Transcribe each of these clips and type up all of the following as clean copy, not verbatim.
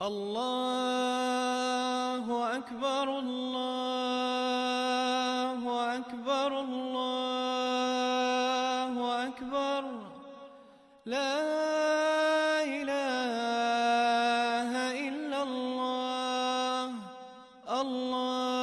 الله أكبر الله أكبر الله أكبر لا إله إلا الله الله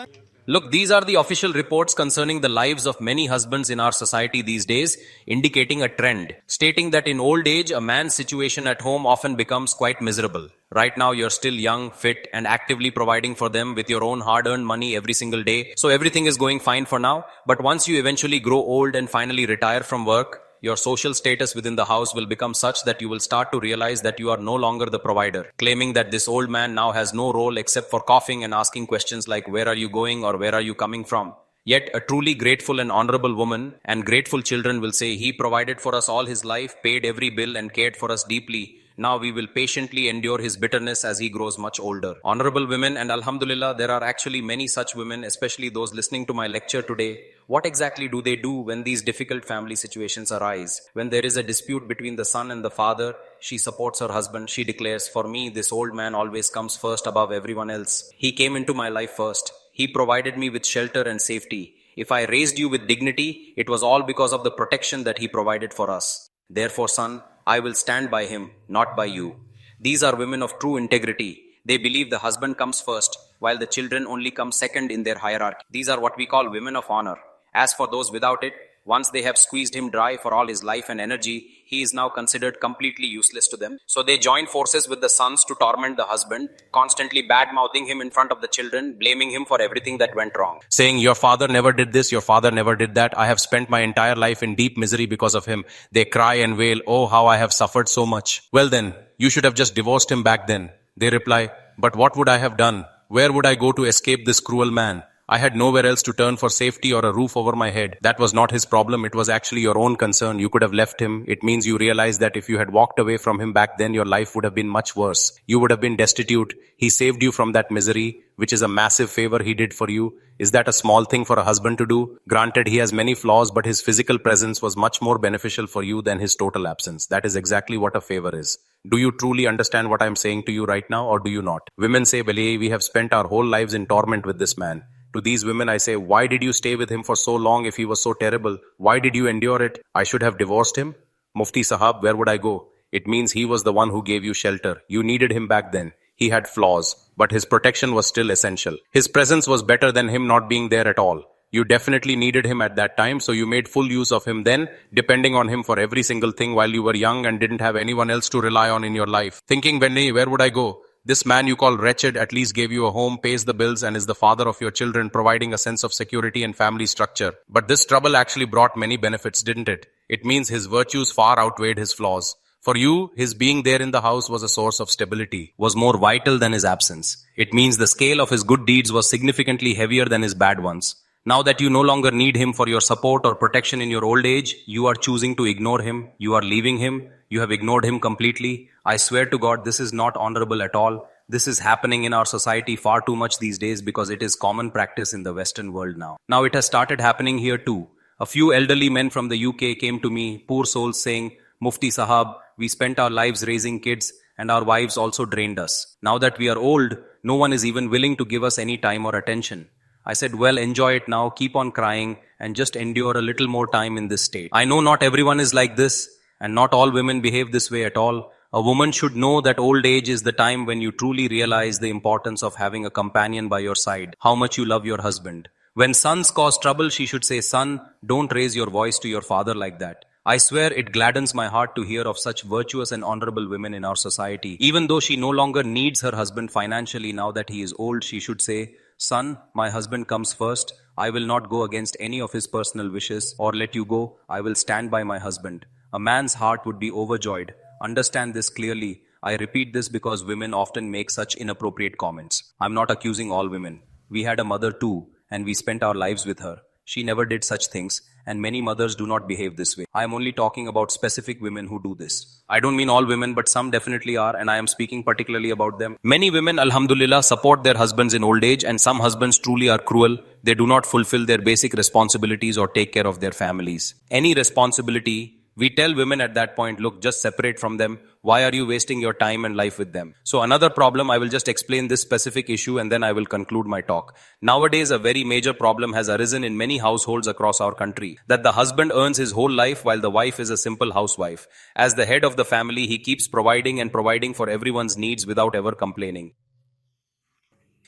أكبر. Look, these are the official reports concerning the lives of many husbands in our society these days, indicating a trend, stating that in old age, a man's situation at home often becomes quite miserable. Right now, you're still young, fit, and actively providing for them with your own hard-earned money every single day. So everything is going fine for now. But once you eventually grow old and finally retire from work, your social status within the house will become such that you will start to realize that you are no longer the provider, claiming that this old man now has no role except for coughing and asking questions like, where are you going or where are you coming from? Yet a truly grateful and honorable woman and grateful children will say, he provided for us all his life, paid every bill and cared for us deeply. Now we will patiently endure his bitterness as he grows much older. Honorable women, and Alhamdulillah, there are actually many such women, especially those listening to my lecture today. What exactly do they do when these difficult family situations arise? When there is a dispute between the son and the father, she supports her husband. She declares, for me, this old man always comes first above everyone else. He came into my life first. He provided me with shelter and safety. If I raised you with dignity, it was all because of the protection that he provided for us. Therefore, son, I will stand by him, not by you. These are women of true integrity. They believe the husband comes first, while the children only come second in their hierarchy. These are what we call women of honor. As for those without it, once they have squeezed him dry for all his life and energy, he is now considered completely useless to them. So they join forces with the sons to torment the husband, constantly bad-mouthing him in front of the children, blaming him for everything that went wrong. Saying, your father never did this, your father never did that. I have spent my entire life in deep misery because of him. They cry and wail, oh, how I have suffered so much. Well then, you should have just divorced him back then. They reply, but what would I have done? Where would I go to escape this cruel man? I had nowhere else to turn for safety or a roof over my head. That was not his problem. It was actually your own concern. You could have left him. It means you realize that if you had walked away from him back then, your life would have been much worse. You would have been destitute. He saved you from that misery, which is a massive favor he did for you. Is that a small thing for a husband to do? Granted, he has many flaws, but his physical presence was much more beneficial for you than his total absence. That is exactly what a favor is. Do you truly understand what I am saying to you right now, or do you not? Women say, Bali, we have spent our whole lives in torment with this man. To these women I say, why did you stay with him for so long if he was so terrible? Why did you endure it? I should have divorced him? Mufti Sahab, where would I go? It means he was the one who gave you shelter. You needed him back then. He had flaws, but his protection was still essential. His presence was better than him not being there at all. You definitely needed him at that time, so you made full use of him then, depending on him for every single thing while you were young and didn't have anyone else to rely on in your life. Thinking, Benny, where would I go? This man you call wretched at least gave you a home, pays the bills, and is the father of your children, providing a sense of security and family structure. But this trouble actually brought many benefits, didn't it? It means his virtues far outweighed his flaws. For you, his being there in the house was a source of stability, was more vital than his absence. It means the scale of his good deeds was significantly heavier than his bad ones. Now that you no longer need him for your support or protection in your old age, you are choosing to ignore him, you are leaving him, you have ignored him completely. I swear to God, this is not honorable at all. This is happening in our society far too much these days because it is common practice in the Western world now. Now it has started happening here too. A few elderly men from the UK came to me, poor souls, saying, Mufti Sahab, we spent our lives raising kids and our wives also drained us. Now that we are old, no one is even willing to give us any time or attention. I said, well, enjoy it now, keep on crying and just endure a little more time in this state. I know not everyone is like this and not all women behave this way at all. A woman should know that old age is the time when you truly realize the importance of having a companion by your side, how much you love your husband. When sons cause trouble, she should say, son, don't raise your voice to your father like that. I swear it gladdens my heart to hear of such virtuous and honorable women in our society. Even though she no longer needs her husband financially now that he is old, she should say, son, my husband comes first. I will not go against any of his personal wishes or let you go. I will stand by my husband. A man's heart would be overjoyed. Understand this clearly. I repeat this because women often make such inappropriate comments. I'm not accusing all women. We had a mother too, and we spent our lives with her. She never did such things, and many mothers do not behave this way. I am only talking about specific women who do this. I don't mean all women, but some definitely are, and I am speaking particularly about them. Many women, alhamdulillah, support their husbands in old age, and some husbands truly are cruel. They do not fulfill their basic responsibilities or take care of their families. Any responsibility We tell women at that point, look, just separate from them. Why are you wasting your time and life with them? So another problem, I will just explain this specific issue and then I will conclude my talk. Nowadays, a very major problem has arisen in many households across our country, that the husband earns his whole life while the wife is a simple housewife. As the head of the family, he keeps providing and providing for everyone's needs without ever complaining.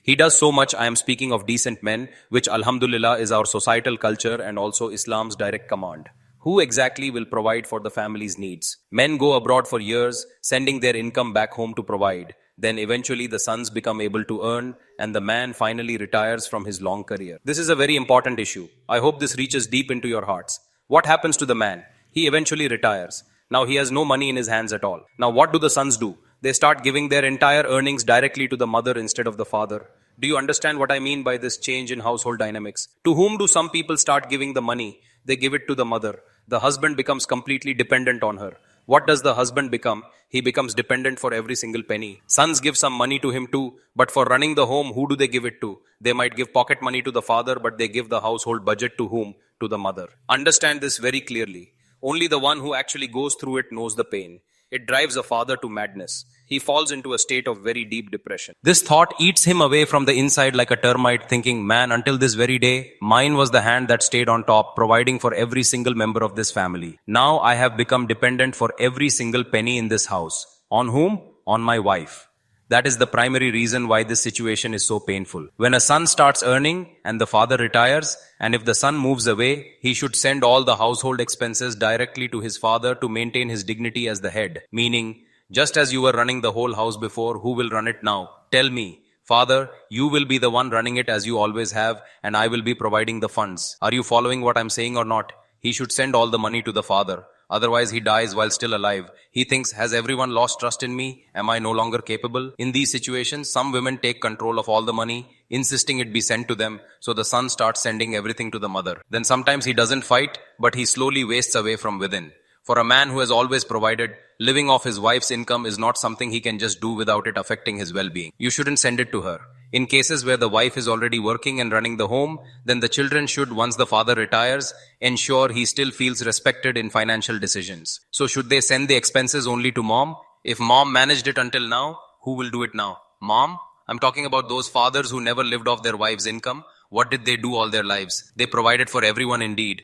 He does so much. I am speaking of decent men, which alhamdulillah is our societal culture and also Islam's direct command. Who exactly will provide for the family's needs? Men go abroad for years, sending their income back home to provide. Then eventually the sons become able to earn and the man finally retires from his long career. This is a very important issue. I hope this reaches deep into your hearts. What happens to the man? He eventually retires. Now he has no money in his hands at all. Now what do the sons do? They start giving their entire earnings directly to the mother instead of the father. Do you understand what I mean by this change in household dynamics? To whom do some people start giving the money? They give it to the mother. The husband becomes completely dependent on her. What does the husband become? He becomes dependent for every single penny. Sons give some money to him too, but for running the home, who do they give it to? They might give pocket money to the father, but they give the household budget to whom? To the mother. Understand this very clearly. Only the one who actually goes through it knows the pain. It drives a father to madness. He falls into a state of very deep depression. This thought eats him away from the inside like a termite, thinking, man, until this very day, mine was the hand that stayed on top, providing for every single member of this family. Now I have become dependent for every single penny in this house. On whom? On my wife. That is the primary reason why this situation is so painful. When a son starts earning and the father retires, and if the son moves away, he should send all the household expenses directly to his father to maintain his dignity as the head. Meaning, just as you were running the whole house before, who will run it now? Tell me. Father, you will be the one running it as you always have, and I will be providing the funds. Are you following what I'm saying or not? He should send all the money to the father. Otherwise, he dies while still alive. He thinks, has everyone lost trust in me? Am I no longer capable? In these situations, some women take control of all the money, insisting it be sent to them, so the son starts sending everything to the mother. Then sometimes he doesn't fight, but he slowly wastes away from within. For a man who has always provided, living off his wife's income is not something he can just do without it affecting his well-being. You shouldn't send it to her. In cases where the wife is already working and running the home, then the children should, once the father retires, ensure he still feels respected in financial decisions. So should they send the expenses only to mom? If mom managed it until now, who will do it now? Mom? I'm talking about those fathers who never lived off their wife's income. What did they do all their lives? They provided for everyone indeed.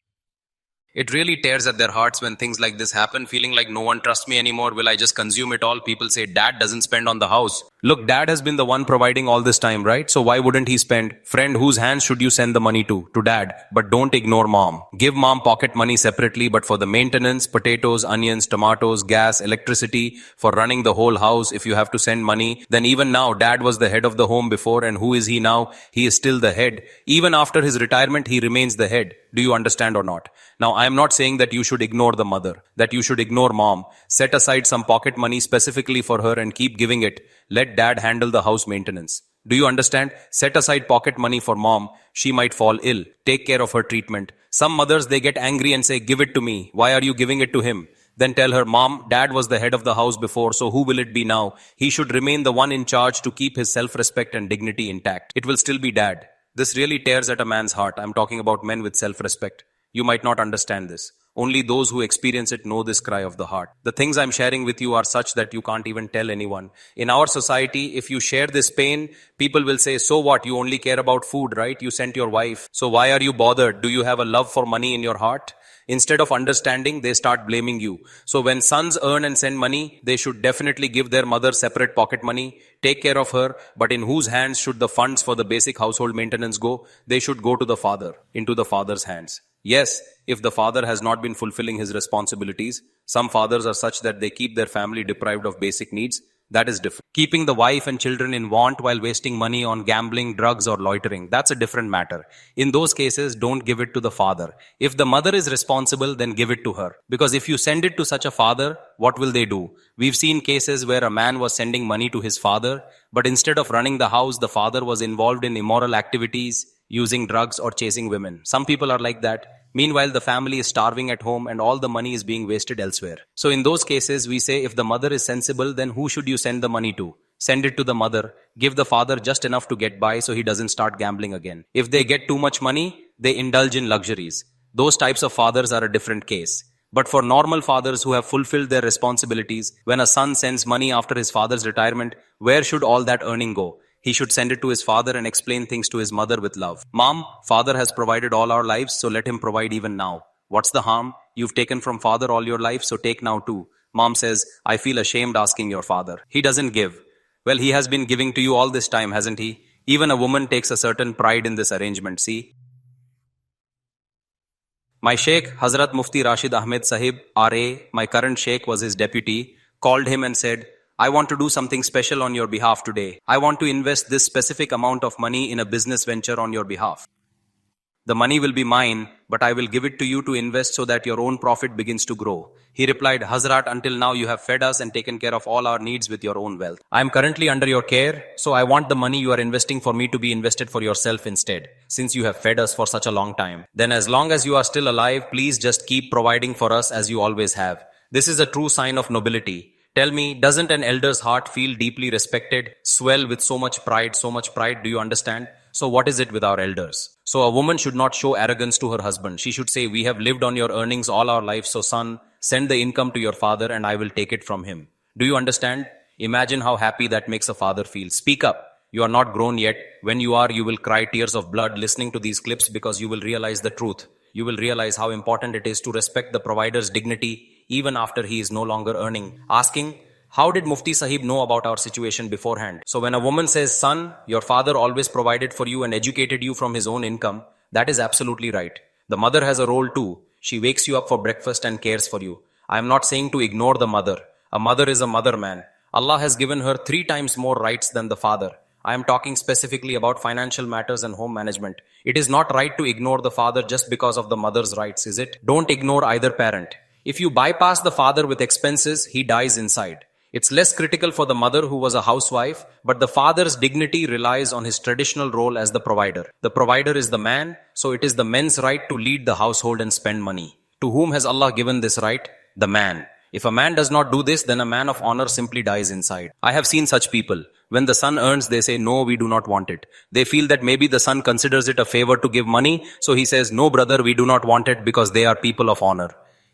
It really tears at their hearts when things like this happen, feeling like no one trusts me anymore. Will I just consume it all? People say, dad doesn't spend on the house. Look, dad has been the one providing all this time, right? So why wouldn't he spend? Friend, whose hands should you send the money to? To dad. But don't ignore mom. Give mom pocket money separately, but for the maintenance, potatoes, onions, tomatoes, gas, electricity, for running the whole house, if you have to send money, then even now, dad was the head of the home before, and who is he now? He is still the head. Even after his retirement, he remains the head. Do you understand or not? Now, I am not saying that you should ignore the mother, that you should ignore mom. Set aside some pocket money specifically for her and keep giving it. Let dad handle the house maintenance. Do you understand? Set aside pocket money for mom. She might fall ill. Take care of her treatment. Some mothers, they get angry and say, give it to me. Why are you giving it to him? Then tell her, mom, dad was the head of the house before, so who will it be now? He should remain the one in charge to keep his self-respect and dignity intact. It will still be dad. This really tears at a man's heart. I'm talking about men with self-respect. You might not understand this. Only those who experience it know this cry of the heart. The things I'm sharing with you are such that you can't even tell anyone. In our society, if you share this pain, people will say, so what? You only care about food, right? You sent your wife. So why are you bothered? Do you have a love for money in your heart? Instead of understanding, they start blaming you. So when sons earn and send money, they should definitely give their mother separate pocket money, take care of her, but in whose hands should the funds for the basic household maintenance go? They should go to the father, into the father's hands. Yes, if the father has not been fulfilling his responsibilities, some fathers are such that they keep their family deprived of basic needs. That is different. Keeping the wife and children in want while wasting money on gambling, drugs or loitering, that's a different matter. In those cases, don't give it to the father. If the mother is responsible, then give it to her. Because if you send it to such a father, what will they do? We've seen cases where a man was sending money to his father, but instead of running the house, the father was involved in immoral activities, using drugs or chasing women. Some people are like that. Meanwhile, the family is starving at home and all the money is being wasted elsewhere. So in those cases, we say if the mother is sensible, then who should you send the money to? Send it to the mother. Give the father just enough to get by so he doesn't start gambling again. If they get too much money, they indulge in luxuries. Those types of fathers are a different case. But for normal fathers who have fulfilled their responsibilities, when a son sends money after his father's retirement, where should all that earning go? He should send it to his father and explain things to his mother with love. Mom, father has provided all our lives, so let him provide even now. What's the harm? You've taken from father all your life, so take now too. Mom says, I feel ashamed asking your father. He doesn't give. Well, he has been giving to you all this time, hasn't he? Even a woman takes a certain pride in this arrangement, see? My Sheikh, Hazrat Mufti Rashid Ahmed Sahib, RA, my current Sheikh was his deputy, called him and said, I want to do something special on your behalf today. I want to invest this specific amount of money in a business venture on your behalf. The money will be mine, but I will give it to you to invest so that your own profit begins to grow. He replied, Hazrat, until now you have fed us and taken care of all our needs with your own wealth. I am currently under your care, so I want the money you are investing for me to be invested for yourself instead, since you have fed us for such a long time. Then as long as you are still alive, please just keep providing for us as you always have. This is a true sign of nobility. Tell me, doesn't an elder's heart feel deeply respected, swell with so much pride, do you understand? So what is it with our elders? So a woman should not show arrogance to her husband. She should say, we have lived on your earnings all our life, so son, send the income to your father and I will take it from him. Do you understand? Imagine how happy that makes a father feel. Speak up. You are not grown yet. When you are, you will cry tears of blood listening to these clips because you will realize the truth. You will realize how important it is to respect the provider's dignity even after he is no longer earning. Asking, how did Mufti Sahib know about our situation beforehand? So when a woman says, son, your father always provided for you and educated you from his own income, that is absolutely right. The mother has a role too. She wakes you up for breakfast and cares for you. I am not saying to ignore the mother. A mother is a mother, man. Allah has given her 3 times more rights than the father. I am talking specifically about financial matters and home management. It is not right to ignore the father just because of the mother's rights, is it? Don't ignore either parent. If you bypass the father with expenses, he dies inside. It's less critical for the mother who was a housewife, but the father's dignity relies on his traditional role as the provider. The provider is the man, so it is the men's right to lead the household and spend money. To whom has Allah given this right? The man. If a man does not do this, then a man of honor simply dies inside. I have seen such people. When the son earns, they say, no, we do not want it. They feel that maybe the son considers it a favor to give money, so he says, no, brother, we do not want it because they are people of honor.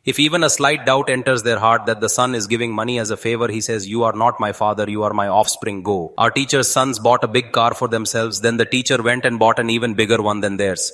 If even a slight doubt enters their heart that the son is giving money as a favor, he says, you are not my father, you are my offspring, go. Our teacher's sons bought a big car for themselves, then the teacher went and bought an even bigger one than theirs.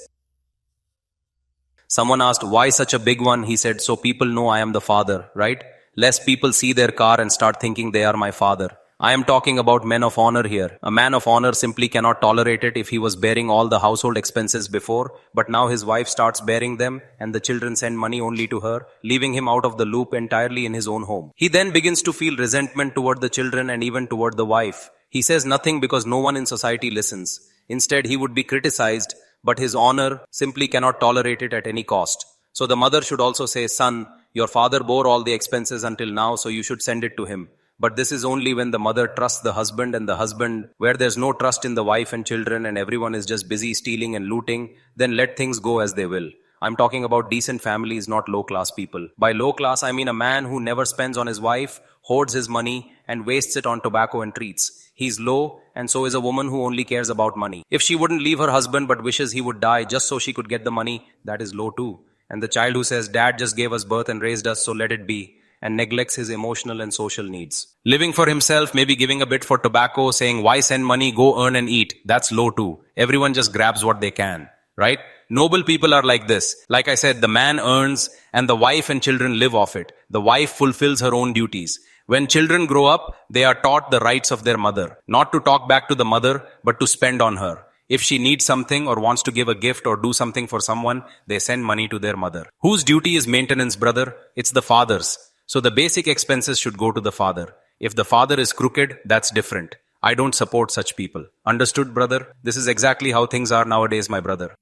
Someone asked, why such a big one? He said, so people know I am the father, right? Lest people see their car and start thinking they are my father. I am talking about men of honor here. A man of honor simply cannot tolerate it if he was bearing all the household expenses before, but now his wife starts bearing them and the children send money only to her, leaving him out of the loop entirely in his own home. He then begins to feel resentment toward the children and even toward the wife. He says nothing because no one in society listens. Instead, he would be criticized, but his honor simply cannot tolerate it at any cost. So the mother should also say, son, your father bore all the expenses until now, so you should send it to him. But this is only when the mother trusts the husband, and the husband, where there's no trust in the wife and children and everyone is just busy stealing and looting, then let things go as they will. I'm talking about decent families, not low-class people. By low-class, I mean a man who never spends on his wife, hoards his money, and wastes it on tobacco and treats. He's low, and so is a woman who only cares about money. If she wouldn't leave her husband but wishes he would die just so she could get the money, that is low too. And the child who says, Dad just gave us birth and raised us, so let it be, and neglects his emotional and social needs. Living for himself, maybe giving a bit for tobacco, saying, why send money, go earn and eat. That's low too. Everyone just grabs what they can, right? Noble people are like this. Like I said, the man earns and the wife and children live off it. The wife fulfills her own duties. When children grow up, they are taught the rights of their mother. Not to talk back to the mother, but to spend on her. If she needs something or wants to give a gift or do something for someone, they send money to their mother. Whose duty is maintenance, brother? It's the father's. So the basic expenses should go to the father. If the father is crooked, that's different. I don't support such people. Understood, brother? This is exactly how things are nowadays, my brother.